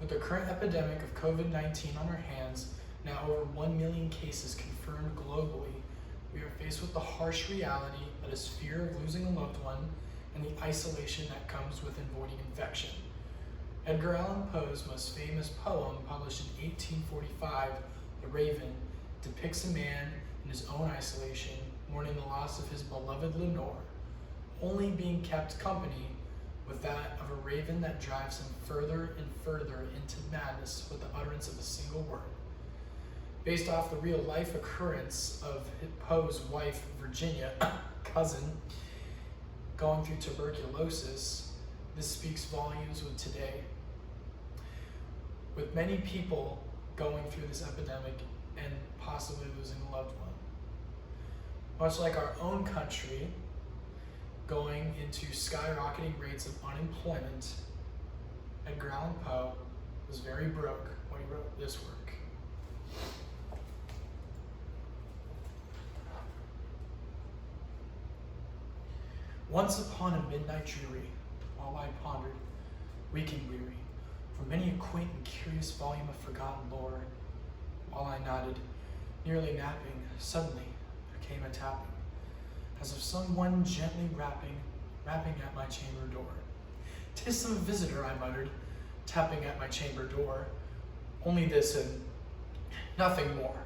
With the current epidemic of COVID-19 on our hands, now over 1 million cases confirmed globally, we are faced with the harsh reality that is fear of losing a loved one and the isolation that comes with avoiding infection. Edgar Allan Poe's most famous poem, published in 1845, The Raven, depicts a man in his own isolation, mourning the loss of his beloved Lenore, only being kept company with that of a raven that drives him further and further into madness with the utterance of a single word. Based off the real-life occurrence of Poe's wife, Virginia, cousin, going through tuberculosis, this speaks volumes with today. With many people going through this epidemic and possibly losing a loved one. Much like our own country, going into skyrocketing rates of unemployment, Edgar Allan Poe was very broke when he wrote this work. Once upon a midnight dreary, while I pondered, weak and weary, for many a quaint and curious volume of forgotten lore, while I nodded, nearly napping, suddenly there came a tapping, as of someone gently rapping at my chamber door. "'Tis some visitor," I muttered, tapping at my chamber door. Only this and nothing more.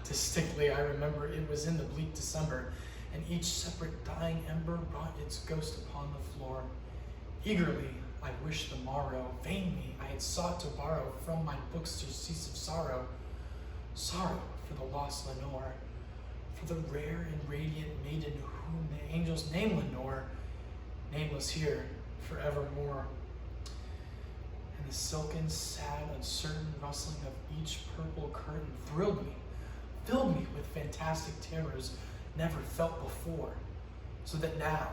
Distinctly I remember it was in the bleak December, and each separate dying ember brought its ghost upon the floor. Eagerly I wished the morrow, vainly I had sought to borrow from my books to cease of sorrow. Sorrow for the lost Lenore, for the rare and radiant maiden whom the angels name Lenore, nameless here forevermore. And the silken, sad, uncertain rustling of each purple curtain thrilled me, filled me with fantastic terrors never felt before, so that now,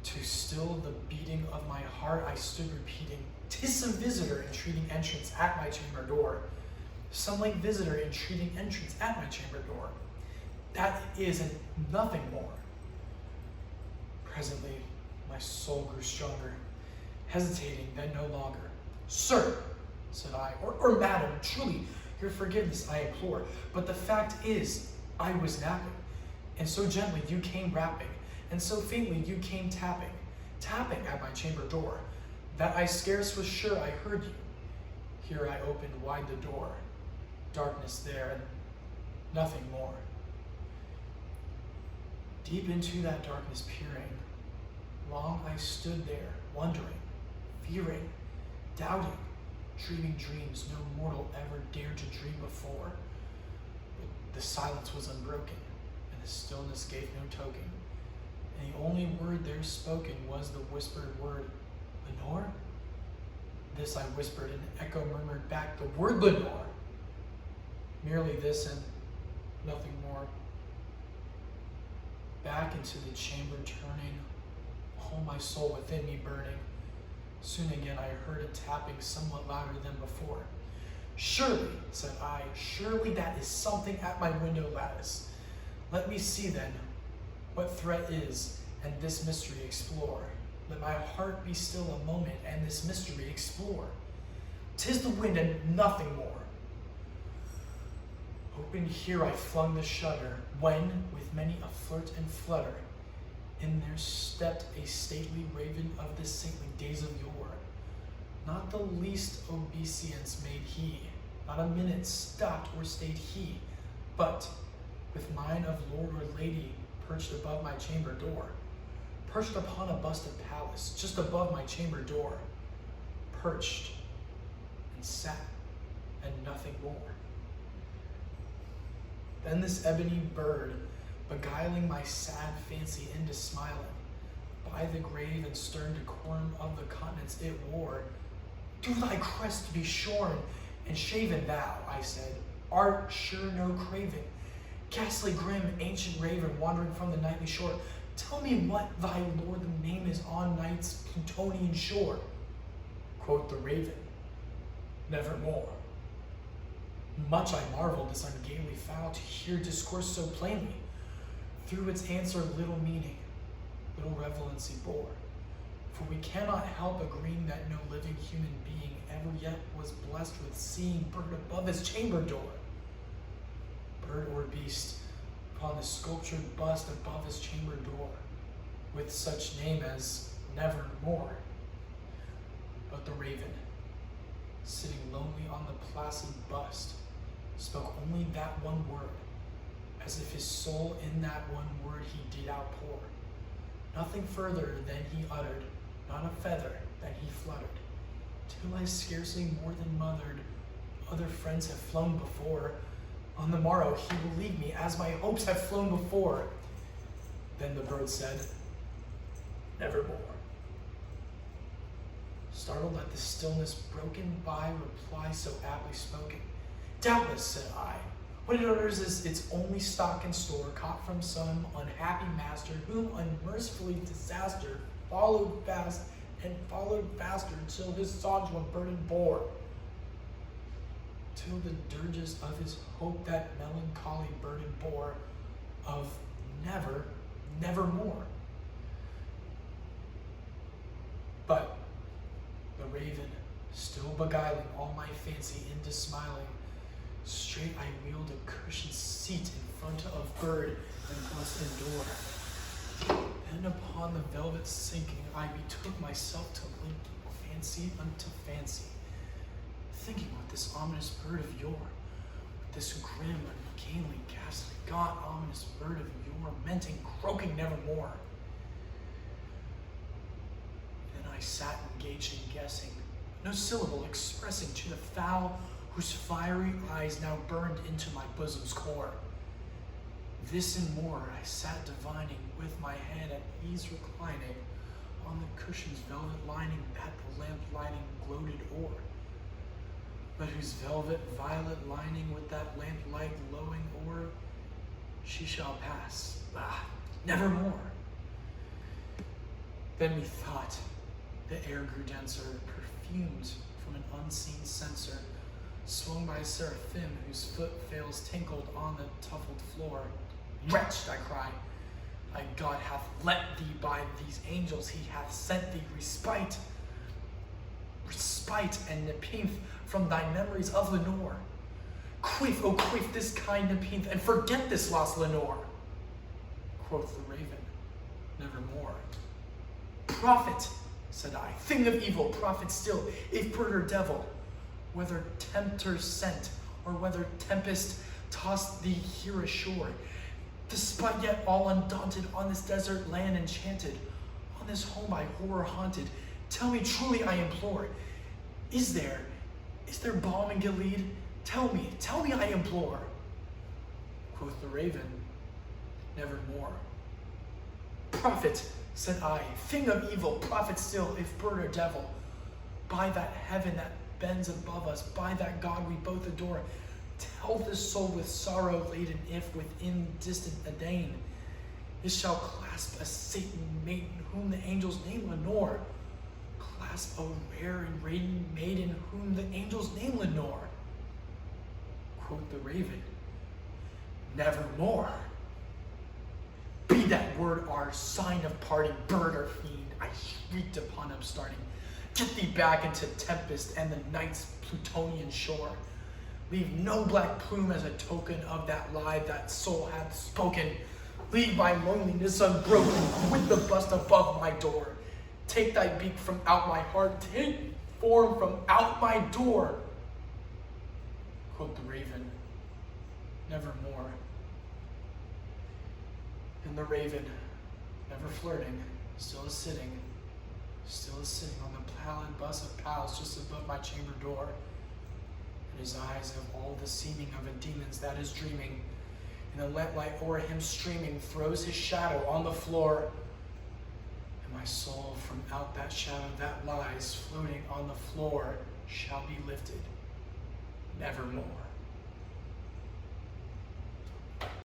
to still the beating of my heart, I stood repeating, "'Tis some visitor entreating entrance at my chamber door. Some late visitor entreating entrance at my chamber door. That is and nothing more." Presently, my soul grew stronger, hesitating then no longer. "Sir," said I, or "Madam, truly, your forgiveness I implore, but the fact is, I was napping, and so gently you came rapping, and so faintly you came tapping at my chamber door, that I scarce was sure I heard you. Here I opened wide the door, darkness there, and nothing more. Deep into that darkness peering, long I stood there, wondering, fearing, doubting, dreaming dreams no mortal ever dared to dream before. But the silence was unbroken, and the stillness gave no token, and the only word there spoken was the whispered word, "Lenore?" This I whispered, and echo murmured back the word "Lenore." Merely this and nothing more. Back into the chamber turning, all my soul within me burning. Soon again I heard a tapping somewhat louder than before. "Surely," said I, "surely that is something at my window lattice. Let me see then what threat is, and this mystery explore. Let my heart be still a moment, and this mystery explore. 'Tis the wind and nothing more." Open here I flung the shutter, when, with many a flirt and flutter, in there stepped a stately raven of the saintly days of yore. Not the least obeisance made he, not a minute stopped or stayed he, but, with mine of lord or lady perched above my chamber door, perched upon a bust of Pallas, just above my chamber door, perched and sat, and nothing more. Then this ebony bird, beguiling my sad fancy into smiling, by the grave and stern decorum of the continents it wore, "Do thy crest be shorn and shaven, thou," I said, "art sure no craven, ghastly grim ancient raven wandering from the nightly shore. Tell me what thy lordly name is on night's Plutonian shore." Quoth the raven, "Nevermore." Much I marveled this ungainly fowl to hear discourse so plainly. Through its answer little meaning, little relevancy bore. For we cannot help agreeing that no living human being ever yet was blessed with seeing bird above his chamber door. Bird or beast upon the sculptured bust above his chamber door, with such name as Nevermore. But the raven, sitting lonely on the placid bust, spoke only that one word, as if his soul in that one word he did outpour. Nothing further than he uttered, not a feather that he fluttered, till I scarcely more than mothered. Other friends have flown before. On the morrow he will leave me, as my hopes have flown before. Then the bird said, Nevermore. Startled at the stillness broken by reply so aptly spoken. Doubtless, said I, what it utters is its only stock and store, caught from some unhappy master, whom unmercifully disaster followed fast and followed faster, till his songs were burden bore. Till the dirges of his hope that melancholy burden bore, of nevermore. But the raven, still beguiling all my fancy into smiling, straight I wheeled a cushioned seat in front of bird and bust and door. Then upon the velvet sinking, I betook myself to link fancy unto fancy, thinking what this ominous bird of yore, what this grim, ungainly, ghastly, gaunt, ominous bird of yore meant in croaking nevermore. Then I sat engaged in guessing, no syllable expressing to the fowl whose fiery eyes now burned into my bosom's core. This and more I sat divining, with my head at ease reclining on the cushion's velvet lining that the lamp lighting gloated o'er, but whose velvet violet lining with that lamp light glowing o'er, she shall pass, nevermore. Then methought the air grew denser, perfumed from an unseen censer, swung by a seraphim whose foot fails tinkled on the tuffled floor. Wretched, I cried, thy God hath let thee by these angels, he hath sent thee respite and nepenthe from thy memories of Lenore. Quaff, oh quaff this kind nepenthe, and forget this lost Lenore. Quoth the raven, nevermore. Prophet, said I, thing of evil, prophet still, if bird or devil, whether tempter sent, or whether tempest tossed thee here ashore, despite yet all undaunted, on this desert land enchanted, on this home by horror haunted, tell me truly I implore, is there balm in Gilead? Tell me I implore. Quoth the raven, nevermore. Prophet, said I, thing of evil, prophet still, if bird or devil, by that heaven that bends above us, by that God we both adore, tell this soul with sorrow laden, if within distant Adain, it shall clasp a Satan maiden, whom the angels name Lenore. Clasp a rare and radiant maiden, whom the angels name Lenore. Quoth the raven, nevermore. Be that word our sign of parting, bird or fiend, I shrieked upon upstarting. Get thee back into tempest and the night's Plutonian shore. Leave no black plume as a token of that lie that soul hath spoken. Leave my loneliness unbroken with the bust above my door. Take thy beak from out my heart, take form from out my door. Quoth the raven, nevermore. And the raven, never flirting, still is sitting on the pallid bus of pals just above my chamber door. And his eyes have all the seeming of a demon's that is dreaming, and the lamplight o'er him streaming throws his shadow on the floor. And my soul from out that shadow that lies floating on the floor shall be lifted nevermore.